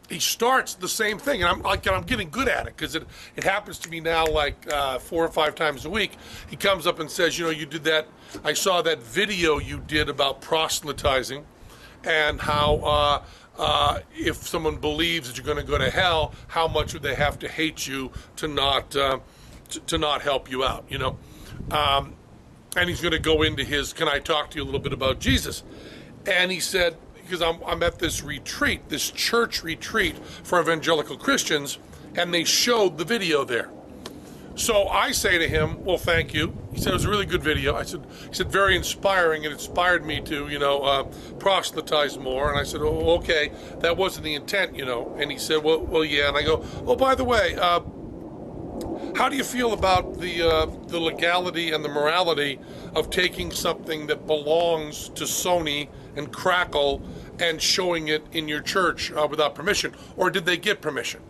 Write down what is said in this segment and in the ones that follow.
he starts the same thing, and I'm getting good at it because it happens to me now like 4 or 5 times a week. He comes up and says, you know, you did that. I saw that video you did about proselytizing, and how if someone believes that you're going to go to hell, how much would they have to hate you to not help you out? You know, and he's going to go into his. Can I talk to you a little bit about Jesus? And he said, because I'm at this retreat, this church retreat for evangelical Christians, and they showed the video there. So I say to him, well, thank you. He said, it was a really good video. He said, very inspiring. It inspired me to, you know, proselytize more. And I said, oh, okay, that wasn't the intent, you know. And he said, well, yeah. And I go, oh, by the way, how do you feel about the legality and the morality of taking something that belongs to Sony and Crackle and showing it in your church without permission? Or did they get permission?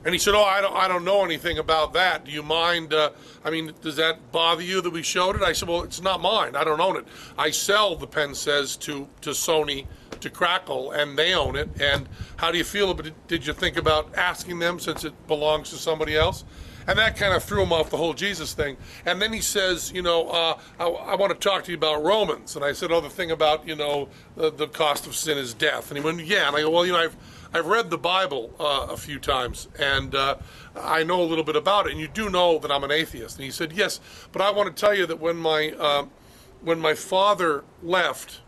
And he said, oh, I don't know anything about that. Do you mind? I mean, does that bother you that we showed it? I said, well, it's not mine. I don't own it. I sell the Penn Says to Sony, to Crackle, and they own it. And how do you feel about it? Did you think about asking them since it belongs to somebody else? And that kind of threw him off the whole Jesus thing. And then he says, you know, I want to talk to you about Romans. And I said, oh, the thing about, you know, the cost of sin is death. And he went, yeah. And I go, well, you know, I've read the Bible a few times, and I know a little bit about it. And you do know that I'm an atheist. And he said, yes, but I want to tell you that when my father left,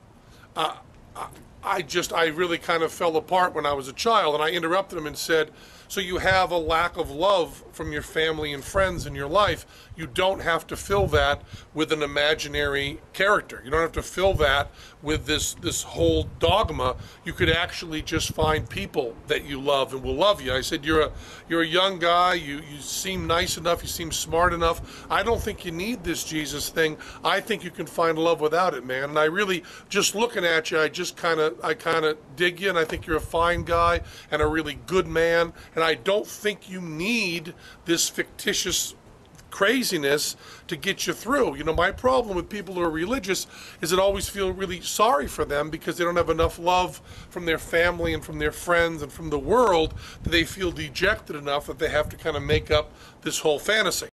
I really kind of fell apart when I was a child. And I interrupted him and said, so you have a lack of love from your family and friends in your life. You don't have to fill that with an imaginary character. You don't have to fill that with this whole dogma. You could actually just find people that you love and will love you. I said, you're a young guy. You seem nice enough. You seem smart enough. I don't think you need this Jesus thing. I think you can find love without it, man. And I really, just looking at you, I kind of dig you, and I think you're a fine guy and a really good man. And I don't think you need this fictitious craziness to get you through. You know, my problem with people who are religious is I always feel really sorry for them because they don't have enough love from their family and from their friends and from the world that they feel dejected enough that they have to kind of make up this whole fantasy.